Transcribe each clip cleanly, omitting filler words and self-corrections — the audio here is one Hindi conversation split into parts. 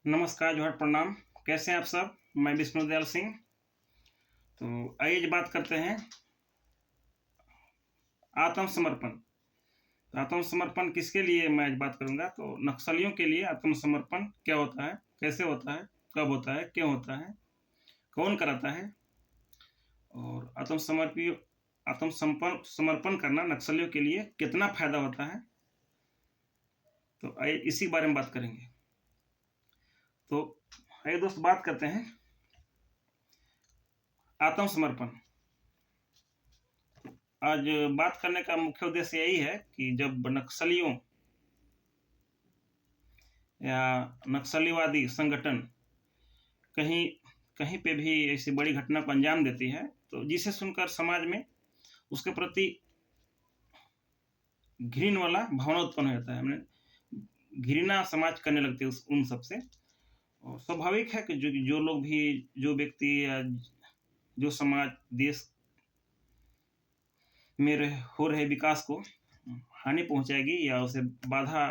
नमस्कार, जोहर, प्रणाम। कैसे हैं आप सब? मैं विष्णुदयाल सिंह। तो आइए आज बात करते हैं आत्मसमर्पण। तो आत्मसमर्पण किसके लिए मैं आज बात करूँगा? तो नक्सलियों के लिए आत्मसमर्पण क्या होता है, कैसे होता है, कब होता है, क्यों होता है, कौन कराता है और समर्पण करना नक्सलियों के लिए कितना फ़ायदा होता है? तो आइए इसी बारे में बात करेंगे। तो आइए दोस्त बात करते हैं आत्मसमर्पण। आज बात करने का मुख्य उद्देश्य यही है कि जब नक्सलियों या नक्सलीवादी संगठन कहीं कहीं पे भी ऐसी बड़ी घटना को अंजाम देती है, तो जिसे सुनकर समाज में उसके प्रति घृण वाला भावना उत्पन्न हो जाता है। घृणा समाज करने लगती है उन सबसे। और स्वाभाविक है कि जो लोग भी, जो व्यक्ति या जो समाज देश में हो रहे विकास को हानि पहुंचाएगी या उसे बाधा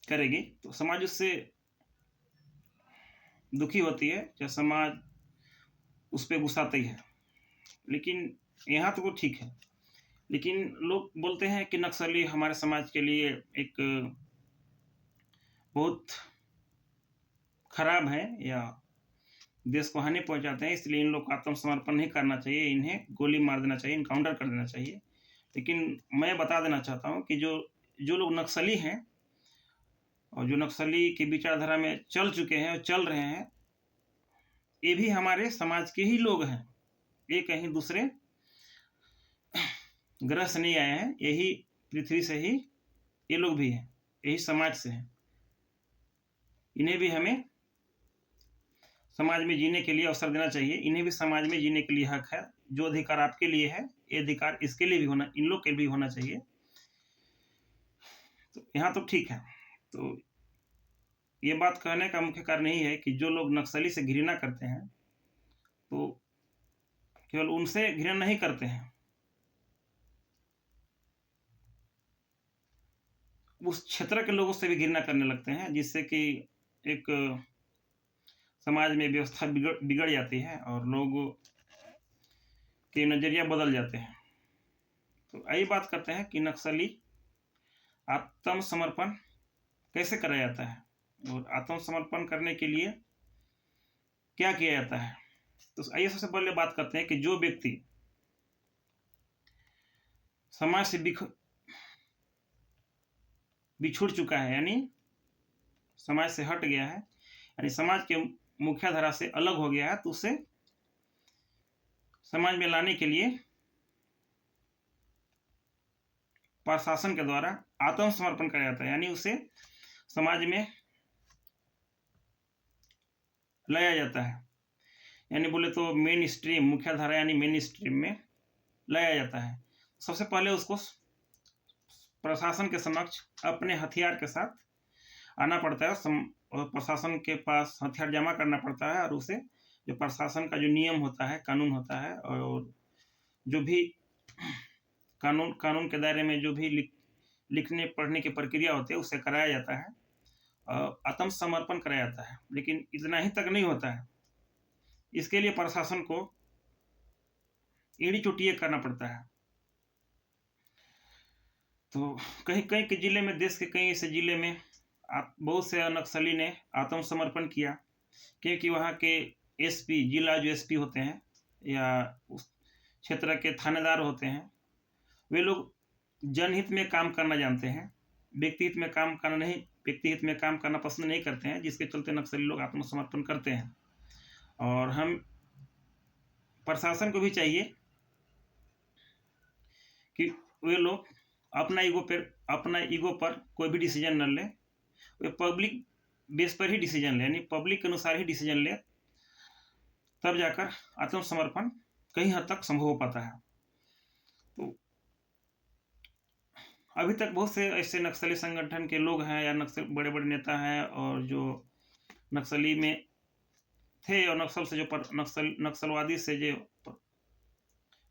करेगी, तो समाज उससे दुखी होती है, या समाज उस पर गुस्साती है। लेकिन यहाँ तो वो ठीक है, लेकिन लोग बोलते हैं कि नक्सली हमारे समाज के लिए एक बहुत खराब है या देश को हानि पहुंचाते हैं, इसलिए इन लोग को आत्मसमर्पण नहीं करना चाहिए, इन्हें गोली मार देना चाहिए, इनकाउंटर कर देना चाहिए। लेकिन मैं बता देना चाहता हूँ कि जो जो लोग नक्सली हैं और जो नक्सली की विचारधारा में चल चुके हैं और चल रहे हैं, ये भी हमारे समाज के ही लोग हैं। ये कहीं दूसरे ग्रह से नहीं आए हैं, यही पृथ्वी से ही ये लोग भी हैं, यही समाज से हैं। इन्हें भी हमें समाज में जीने के लिए अवसर देना चाहिए, इन्हें भी समाज में जीने के लिए हक है। जो अधिकार आपके लिए है, ये अधिकार इसके लिए भी होना, इन लोग के भी होना चाहिए। तो यहाँ तो ठीक है। तो ये बात कहने का मुख्य कारण यही है कि जो लोग नक्सली से घृणा करते हैं, तो केवल उनसे घृणा नहीं करते हैं, उस क्षेत्र के लोगों से भी घृणा करने लगते हैं, जिससे कि एक समाज में व्यवस्था बिगड़ जाती है और लोगों के नज़रिया बदल जाते हैं। तो आइए बात करते हैं कि नक्सली आत्मसमर्पण कैसे करा जाता है और आत्मसमर्पण करने के लिए क्या किया जाता है। तो आइए सबसे पहले बात करते हैं कि जो व्यक्ति समाज से बिछुड़ चुका है, यानी समाज से हट गया है, यानी समाज के मुख्य धारा से अलग हो गया है, तो उसे समाज में लाने के लिए प्रशासन के द्वारा आत्मसमर्पण कराया जाता है, यानी उसे समाज में लाया जाता है। यानी बोले तो मेन स्ट्रीम, मुख्य धारा यानी मेन स्ट्रीम में लाया जाता है। सबसे पहले उसको प्रशासन के समक्ष अपने हथियार के साथ आना पड़ता है और प्रशासन के पास हथियार जमा करना पड़ता है, और उसे जो प्रशासन का जो नियम होता है, कानून होता है, और जो भी कानून के दायरे में जो भी लिखने पढ़ने की प्रक्रिया होती है, उसे कराया जाता है, आत्मसमर्पण कराया जाता है। लेकिन इतना ही तक नहीं होता है, इसके लिए प्रशासन को एड़ी चोटियाँ करना पड़ता है। तो कहीं कहीं के जिले में, देश के कई ऐसे जिले में बहुत से नक्सली ने आत्मसमर्पण किया, क्योंकि वहाँ के एसपी, जिला जो एसपी होते हैं या उस क्षेत्र के थानेदार होते हैं, वे लोग जनहित में काम करना जानते हैं, व्यक्तिहित में काम करना पसंद नहीं करते हैं, जिसके चलते नक्सली लोग आत्मसमर्पण करते हैं। और हम प्रशासन को भी चाहिए कि वे लोग अपना ईगो पर कोई भी डिसीजन न ले, वे पब्लिक बेस पर ही डिसीजन ले, यानी पब्लिक के अनुसार ही डिसीजन ले, तब जाकर आत्मसमर्पण कहीं हद तक संभव हो पाता है। तो अभी तक बहुत से ऐसे नक्सली संगठन के लोग हैं या बड़े बड़े नेता हैं, और जो नक्सली में थे और नक्सलवादी से जो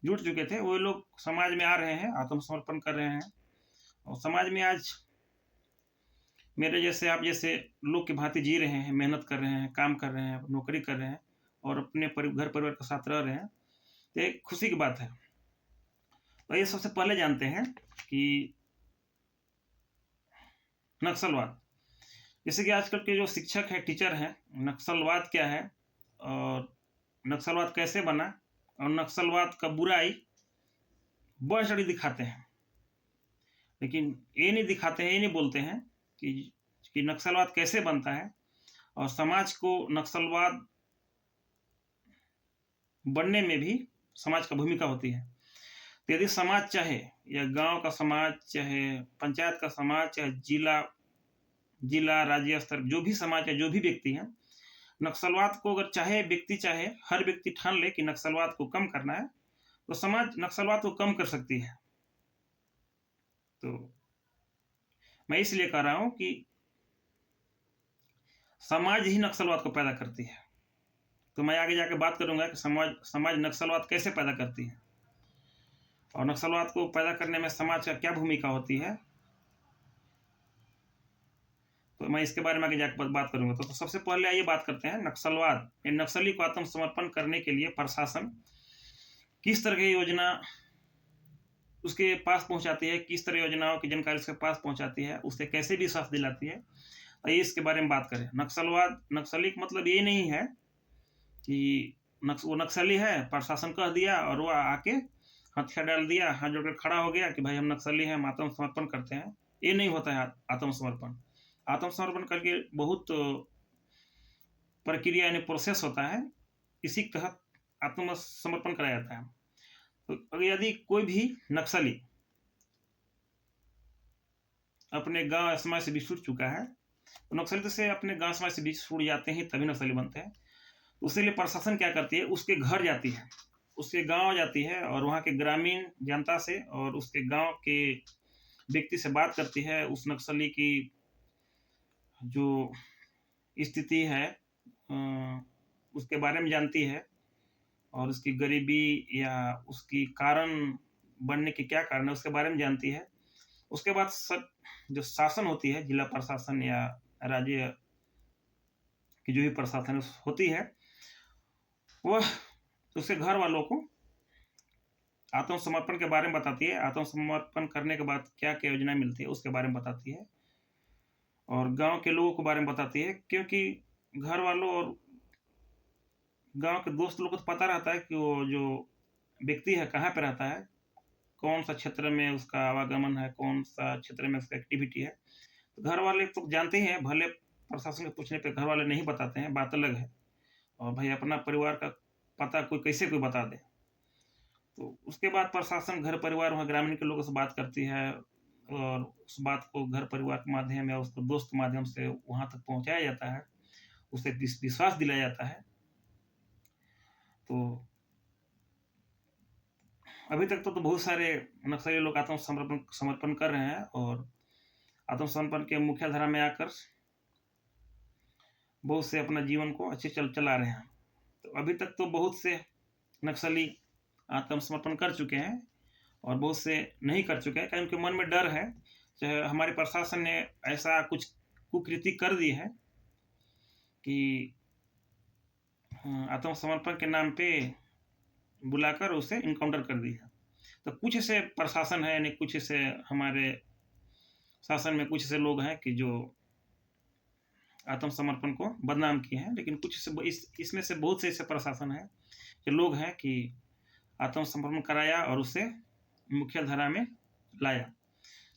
जुट चुके थे, वो लोग समाज में आ रहे हैं, आत्मसमर्पण कर रहे हैं और समाज में आज मेरे जैसे आप जैसे लोग की भांति जी रहे हैं, मेहनत कर रहे हैं, काम कर रहे हैं, नौकरी कर रहे हैं और अपने घर परिवार के साथ रह रहे हैं, तो एक खुशी की बात है। तो ये सबसे पहले जानते हैं कि नक्सलवाद, जैसे कि आजकल के जो शिक्षक हैं, टीचर हैं, नक्सलवाद क्या है और नक्सलवाद कैसे बना और नक्सलवाद का बुराई बढ़ चढ़ी दिखाते हैं, लेकिन ये नहीं दिखाते हैं, ये नहीं बोलते हैं कि नक्सलवाद कैसे बनता है और समाज को नक्सलवाद बनने में भी समाज का भूमिका होती है। तो यदि समाज चाहे, या गांव का समाज चाहे, पंचायत का समाज चाहे, जिला राज्य स्तर जो भी समाज है, जो भी व्यक्ति है, नक्सलवाद को अगर चाहे व्यक्ति चाहे हर व्यक्ति ठान ले कि नक्सलवाद को कम करना है, तो समाज नक्सलवाद को कम कर सकती है। तो मैं इसलिए कह रहा हूं कि समाज ही नक्सलवाद को पैदा करती है। तो मैं आगे जाके बात करूंगा कि समाज नक्सलवाद कैसे पैदा करती है और नक्सलवाद को पैदा करने में समाज का क्या भूमिका होती है। तो मैं इसके बारे में आगे जाकर बात करूंगा। तो सबसे पहले आइए बात करते हैं नक्सलवाद। नक्सली को आत्मसमर्पण करने के लिए प्रशासन किस तरह की योजना उसके पास पहुंचाती है, किस तरह योजनाओं की जानकारी उसके पास पहुंचाती है, उसे कैसे विश्वास दिलाती है, आइए इसके बारे में बात करें। नक्सली का मतलब ये नहीं है कि वो नक्सली है, प्रशासन कह दिया और वो आके हथियार डाल दिया, हाथ जोड़कर खड़ा हो गया कि भाई हम नक्सली हैं, हम आत्मसमर्पण करते हैं। ये नहीं होता है आत्मसमर्पण। आत्मसमर्पण करके बहुत प्रक्रिया यानी प्रोसेस होता है, इसी के तहत आत्मसमर्पण कराया जाता है। तो यदि कोई भी नक्सली अपने गांव समाज से भी छूट चुका है, तो नक्सली से अपने गांव समाज से भी छूट जाते हैं तभी नक्सली बनते हैं। उसके लिए प्रशासन क्या करती है, उसके घर जाती है, उसके गांव जाती है और वहाँ के ग्रामीण जनता से और उसके गांव के व्यक्ति से बात करती है। उस नक्सली की जो स्थिति है उसके बारे में जानती है और उसकी गरीबी या उसकी कारण बनने के क्या कारण है उसके बारे में जानती है। उसके बाद सब जो शासन होती है, जिला प्रशासन या राज्य की जो भी प्रशासन होती है, वह उसके घर वालों को आत्मसमर्पण के बारे में बताती है। आत्मसमर्पण करने के बाद क्या क्या योजना मिलती है उसके बारे में बताती है और गांव के लोगों के बारे में बताती है, क्योंकि घर वालों और गांव के दोस्त लोगों को तो पता रहता है कि वो जो व्यक्ति है कहाँ पे रहता है, कौन सा क्षेत्र में उसका आवागमन है, कौन सा क्षेत्र में उसका एक्टिविटी है। तो घर वाले तो जानते हैं, भले प्रशासन के पूछने पे घर वाले नहीं बताते हैं, बात अलग है। और भाई अपना परिवार का पता कोई कैसे कोई बता दे। तो उसके बाद प्रशासन घर परिवार वहाँ ग्रामीण के लोगों से बात करती है और उस बात को घर परिवार के माध्यम या उसको दोस्त के माध्यम से वहाँ तक पहुँचाया जाता है, उसे विश्वास दिलाया जाता है। तो अभी तक तो बहुत सारे नक्सली लोग समर्पण कर रहे हैं और आत्मसमर्पण के मुख्य धारा में आकर बहुत से अपना जीवन को अच्छे चला रहे हैं। तो अभी तक तो बहुत से नक्सली आत्मसमर्पण कर चुके हैं और बहुत से नहीं कर चुके हैं, क्योंकि उनके मन में डर है, चाहे हमारे प्रशासन ने ऐसा कुछ कुकृति कर दी है कि आत्मसमर्पण के नाम पे बुलाकर उसे इनकाउंटर कर दिया। तो कुछ ऐसे प्रशासन है, यानी कुछ ऐसे हमारे शासन में कुछ ऐसे लोग हैं कि जो आत्मसमर्पण को बदनाम किए हैं, लेकिन कुछ से इसमें से बहुत से ऐसे प्रशासन है जो लोग हैं कि आत्मसमर्पण कराया और उसे मुख्य धारा में लाया।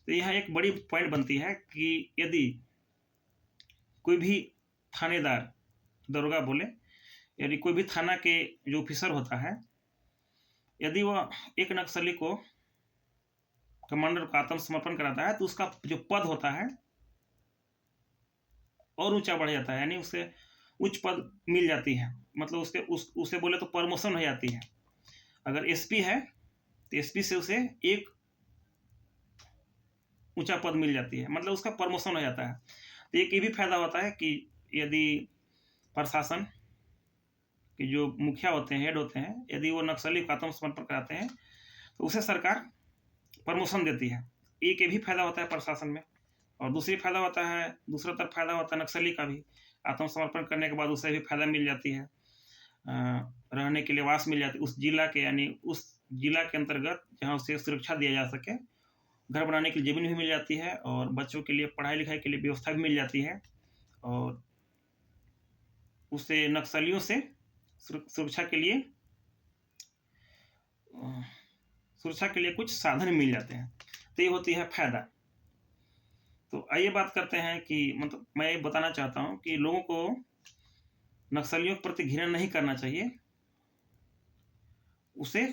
तो यहाँ एक बड़ी पॉइंट बनती है कि यदि कोई भी थानेदार, दरोगा बोले, यदि कोई भी थाना के जो ऑफिसर होता है, यदि वह एक नक्सली को कमांडर को आत्मसमर्पण कराता है, तो उसका जो पद होता है और ऊंचा बढ़ जाता है, यानी उसे उच्च पद मिल जाती है। मतलब उसे बोले तो प्रमोशन हो जाती है। अगर एसपी है तो एसपी से उसे एक ऊंचा पद मिल जाती है, मतलब उसका प्रमोशन हो जाता है। तो एक ये भी फायदा होता है कि यदि प्रशासन के जो मुखिया होते हैं, हेड होते हैं, यदि वो नक्सली को आत्मसमर्पण कराते हैं तो उसे सरकार प्रमोशन देती है। एक ये भी फायदा होता है प्रशासन में, और दूसरा तरफ फायदा होता है नक्सली का भी। आत्मसमर्पण करने के बाद उसे भी फायदा मिल जाती है, रहने के लिए वास मिल जाती है उस जिला के, यानी उस जिला के अंतर्गत जहाँ उसे सुरक्षा दिया जा सके। घर बनाने की ज़मीन भी मिल जाती है, और बच्चों के लिए पढ़ाई लिखाई के लिए व्यवस्था भी मिल जाती है, और उसे नक्सलियों से सुरक्षा के लिए कुछ साधन मिल जाते हैं। तो ये होती है फायदा। तो आइए बात करते हैं कि मतलब मैं ये बताना चाहता हूँ कि लोगों को नक्सलियों के प्रति घृणा नहीं करना चाहिए। उसे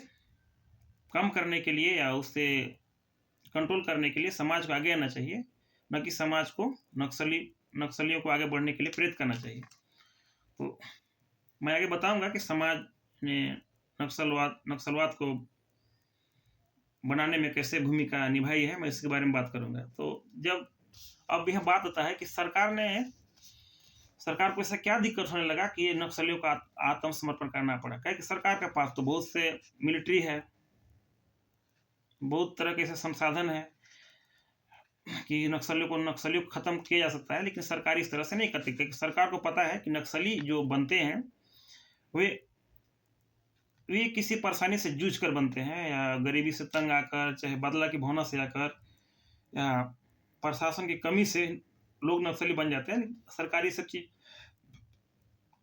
कम करने के लिए या उसे कंट्रोल करने के लिए समाज को आगे आना चाहिए, न कि समाज को नक्सलियों को आगे बढ़ने के लिए प्रेरित करना चाहिए। तो मैं आगे बताऊंगा कि समाज ने नक्सलवाद को बनाने में कैसे भूमिका निभाई है, मैं इसके बारे में बात करूंगा। तो जब अब यह बात होता है कि सरकार को ऐसा क्या दिक्कत होने लगा कि ये नक्सलियों का आत्मसमर्पण करना पड़ा। क्या कि सरकार के पास तो बहुत से मिलिट्री है, बहुत तरह के ऐसे संसाधन है कि नक्सलियों को खत्म किया जा सकता है, लेकिन सरकार इस तरह से नहीं करती, क्योंकि सरकार को पता है कि नक्सली जो बनते हैं वे किसी परेशानी से जूझ कर बनते हैं, या गरीबी से तंग आकर, चाहे बदला की भावना से आकर, या प्रशासन की कमी से लोग नक्सली बन जाते हैं। सरकारी सब चीज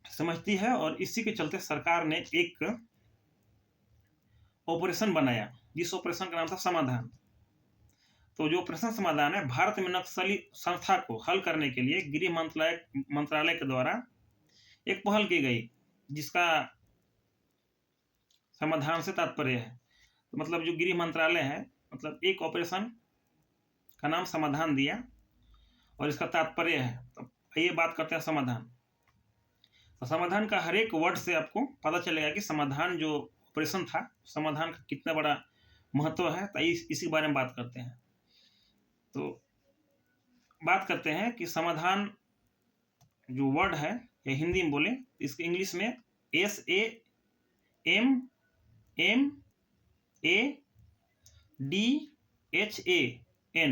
समझती है, और इसी के चलते सरकार ने एक ऑपरेशन बनाया, जिस ऑपरेशन का नाम था समाधान। तो जो ऑपरेशन समाधान है, भारत में नक्सली संस्था को हल करने के लिए गृह मंत्रालय के द्वारा एक पहल की गई, जिसका समाधान से तात्पर्य है। तो मतलब जो गृह मंत्रालय है, मतलब एक ऑपरेशन का नाम समाधान दिया, और इसका तात्पर्य है। तो ये बात करते हैं समाधान। तो समाधान का हर एक वर्ड से आपको पता चलेगा कि समाधान जो ऑपरेशन था, समाधान का कितना बड़ा महत्व है। तो इसी बारे में बात करते हैं। तो बात करते हैं कि समाधान जो वर्ड है, या हिंदी में बोले, इसके इंग्लिश में SAMADHAN,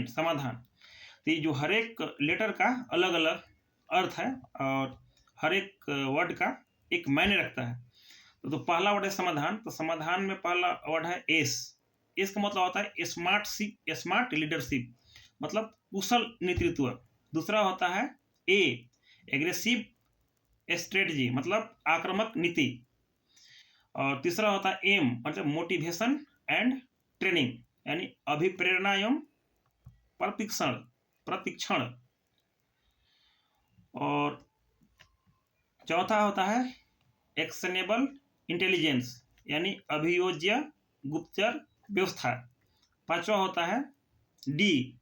समाधान। तो जो हर एक लेटर का अलग अलग अर्थ है, और हर एक वर्ड का एक मायने रखता है। तो पहला वर्ड है समाधान। तो समाधान में पहला वर्ड है एस का मतलब होता है स्मार्ट लीडरशिप, मतलब कुशल नेतृत्व। दूसरा होता है एग्रेसिव स्ट्रेटजी, मतलब आक्रामक नीति। और तीसरा होता है एम, मतलब मोटिवेशन एंड ट्रेनिंग, यानी अभिप्रेरणा एवं प्रतिक्षण। और चौथा होता है एक्शनेबल इंटेलिजेंस, यानी अभियोज्य गुप्तचर व्यवस्था। पांचवा होता है डी,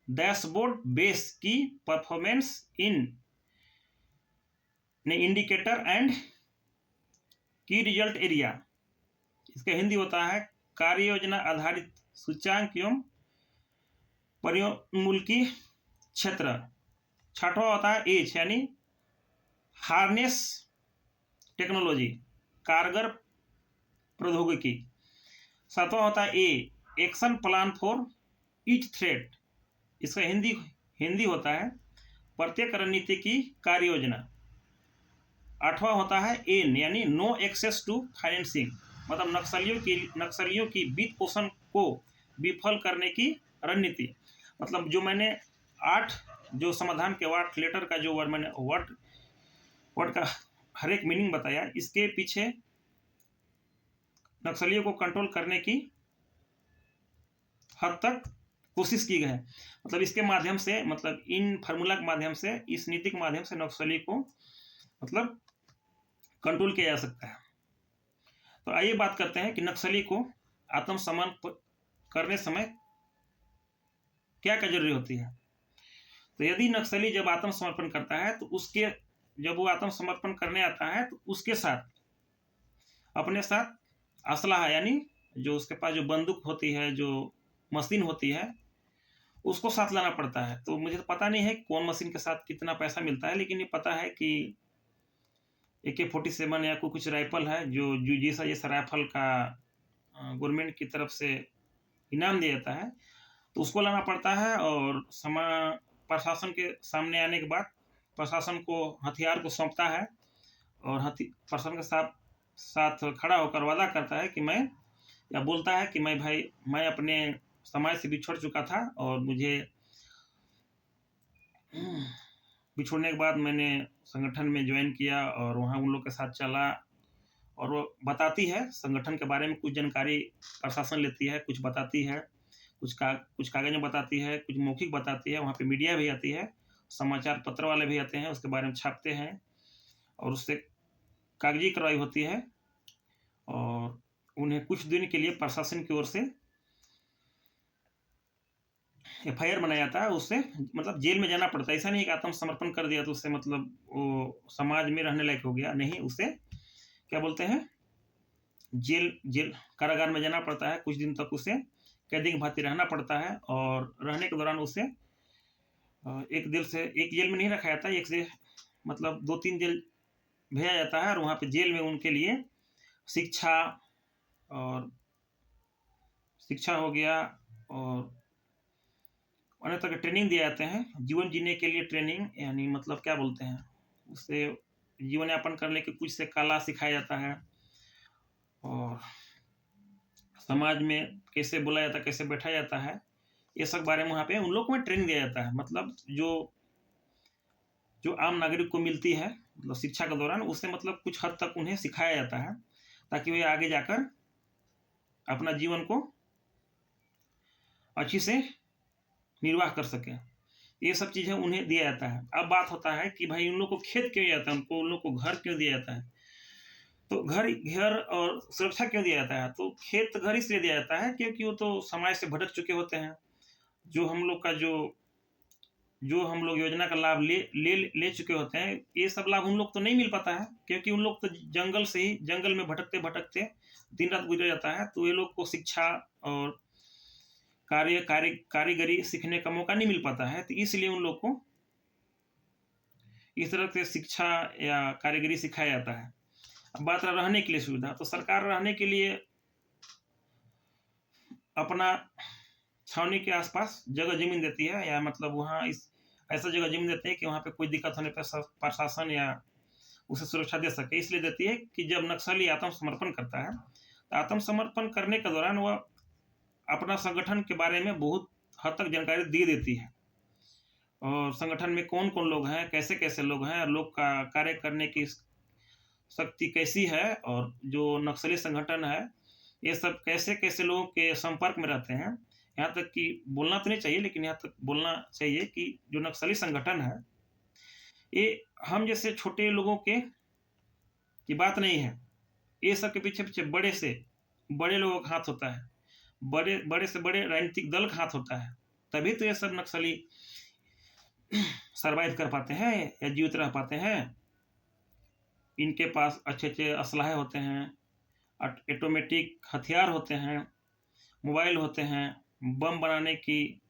डैशबोर्ड बेस की परफॉर्मेंस इन इंडिकेटर एंड की रिजल्ट एरिया। इसका हिंदी होता है कार्य योजना आधारित सूचांक एवं परियोन्मुखी क्षेत्र। छठवां होता है एच, यानी हार्नेस टेक्नोलॉजी, कारगर प्रौद्योगिकी। सातवां होता है a, action plan for each threat. इसका हिंदी होता है प्रत्येक रणनीति की कार्य योजना। आठवां होता है एन, यानी नो एक्सेस टू फाइनेंसिंग, मतलब नक्सलियों की वित्त पोषण को विफल करने की रणनीति। मतलब जो मैंने 8 जो समाधान के 8 लेटर का जो वर्ड मैंने वर्ड का हर एक मीनिंग बताया, इसके पीछे नक्सलियों को कंट्रोल करने की हद तक कोशिश की गई है। मतलब इसके माध्यम से, मतलब इन फार्मूला के माध्यम से, इस नीति के माध्यम से नक्सली को मतलब कंट्रोल किया जा सकता है। तो आइए बात करते हैं कि नक्सली को आत्मसमर्पण करने समय क्या क्या जरूरी होती है। तो यदि नक्सली जब आत्मसमर्पण करता है, तो जब वो आत्मसमर्पण करने आता है, तो उसके साथ अपने साथ असलहा, यानी जो उसके पास जो बंदूक होती है, जो मशीन होती है, उसको साथ लाना पड़ता है। तो मुझे तो पता नहीं है कौन मशीन के साथ कितना पैसा मिलता है, लेकिन ये पता है कि AK-47 या कुछ राइफल है जो जैसा राइफल का गवर्नमेंट की तरफ से इनाम दिया जाता है। तो उसको लाना पड़ता है। और प्रशासन के सामने आने के बाद प्रशासन को हथियार को सौंपता है और प्रशासन के साथ खड़ा होकर वादा करता है कि मैं, या बोलता है कि मैं अपने समाज से बिछड़ चुका था और मुझे बिछोड़ने के बाद मैंने संगठन में ज्वाइन किया और वहाँ उन लोग के साथ चला। और वो बताती है संगठन के बारे में, कुछ जानकारी प्रशासन लेती है, कुछ बताती है, कुछ कागज में बताती है, कुछ मौखिक बताती है। वहाँ पे मीडिया भी आती है, समाचार पत्र वाले भी आते हैं, उसके बारे में छापते हैं और उससे कागजी कार्रवाई होती है। और उन्हें कुछ दिन के लिए प्रशासन की ओर से FIR बनाया जाता है, उससे मतलब जेल में जाना पड़ता है। ऐसा नहीं कि आत्मसमर्पण कर दिया तो उससे मतलब वो समाज में रहने लायक हो गया, नहीं, उसे क्या बोलते हैं, जेल कारागार में जाना पड़ता है। कुछ दिन तक उसे कैदी की भांति रहना पड़ता है और रहने के दौरान उसे एक जेल में नहीं रखा जाता, एक से मतलब 2-3 जेल भेजा जाता है और वहाँ पे जेल में उनके लिए शिक्षा हो गया और अन्य तरह के ट्रेनिंग दिए जाते हैं, जीवन जीने के लिए ट्रेनिंग, यानी मतलब क्या बोलते हैं, उससे जीवन यापन करने के कुछ से कला सिखाया जाता है और समाज में कैसे बोला जाता है, कैसे बैठा जाता है, ये सब बारे में वहाँ पे उन लोग को ट्रेनिंग दिया जाता है। मतलब जो आम नागरिक को मिलती है मतलब शिक्षा के दौरान, उससे मतलब कुछ हद तक उन्हें सिखाया जाता है ताकि वे आगे जाकर अपना जीवन को अच्छी से निर्वाह कर सके। ये सब चीज़ें उन्हें दिया जाता है। अब बात होता है कि भाई उन लोग को खेत क्यों दिया जाता है, उन लोग को घर क्यों दिया जाता है, तो घर और सुरक्षा क्यों दिया जाता है, तो खेत घर इसलिए दिया जाता है क्योंकि वो तो समाज से भटक चुके होते हैं। जो हम लोग योजना का लाभ ले चुके होते हैं, ये सब लाभ उन लोग तो नहीं मिल पाता है क्योंकि उन लोग तो जंगल में भटकते दिन रात गुजर जाता है। तो ये लोग को शिक्षा और कारीगरी सीखने का मौका नहीं मिल पाता है, तो इसलिए उन लोग को इस तरह से शिक्षा या कारीगरी सिखाया जाता है। अब बात रहा रहने के लिए सुविधा, तो सरकार रहने के लिए अपना छावनी के आसपास जगह जमीन देती है, या मतलब वहाँ ऐसा जगह जमीन देती है कि वहाँ पे कोई दिक्कत होने पर प्रशासन या उसे सुरक्षा दे सके। इसलिए देती है कि जब नक्सली आत्मसमर्पण करता है, तो आत्मसमर्पण करने के दौरान वह अपना संगठन के बारे में बहुत हद तक जानकारी दे देती है और संगठन में कौन कौन लोग हैं, कैसे कैसे लोग हैं, लोग का कार्य करने की शक्ति कैसी है, और जो नक्सली संगठन है ये सब कैसे कैसे लोगों के संपर्क में रहते हैं। यहाँ तक कि बोलना तो नहीं चाहिए, लेकिन यहाँ तक बोलना चाहिए कि जो नक्सली संगठन है ये हम जैसे छोटे लोगों की बात नहीं है, ये सब के पीछे बड़े से बड़े लोगों का हाथ होता है, बड़े से बड़े राजनीतिक दल का हाथ होता है, तभी तो ये सब नक्सली सरवाइव कर पाते हैं या जीवित रह पाते हैं। इनके पास अच्छे अच्छे असलहे होते हैं, ऑटोमेटिक हथियार होते हैं, मोबाइल होते हैं, बम बनाने की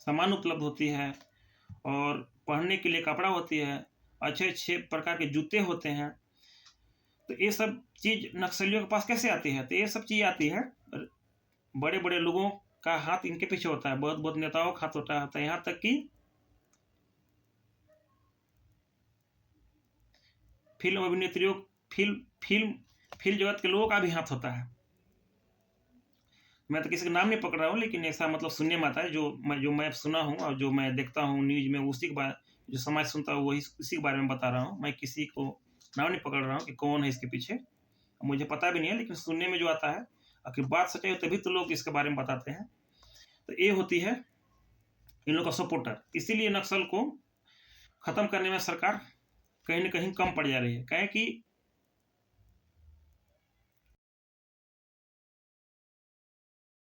सामान उपलब्ध होती है और पहनने के लिए कपड़ा होती है, अच्छे अच्छे प्रकार के जूते होते हैं। तो ये सब चीज़ नक्सलियों के पास कैसे आती है, तो ये सब चीज़ आती है बड़े बड़े लोगों का हाथ इनके पीछे होता है, बहुत बहुत नेताओं का हाथ होता है, यहाँ तक कि फिल्म अभिनेत्रियों फिल्म जगत के लोगों का भी हाथ होता है। मैं तो किसी का नाम नहीं पकड़ रहा हूँ, लेकिन ऐसा मतलब सुनने में आता है, जो मैं सुना हूँ और जो मैं देखता हूँ न्यूज में, उसी के बारे जो समाज सुनता हूँ वही उसी के बारे में बता रहा हूँ। मैं किसी को नाम नहीं पकड़ रहा हूँ कि कौन है इसके पीछे, मुझे पता भी नहीं है, लेकिन सुनने में जो आता है, अगर बात सच्चाई हो तभी तो लोग इसके बारे में बताते हैं। तो ये होती है इन लोग का सपोर्टर। इसीलिए नक्सल को ख़त्म करने में सरकार कहीं ना कहीं कम पड़ जा रही है, कहें कि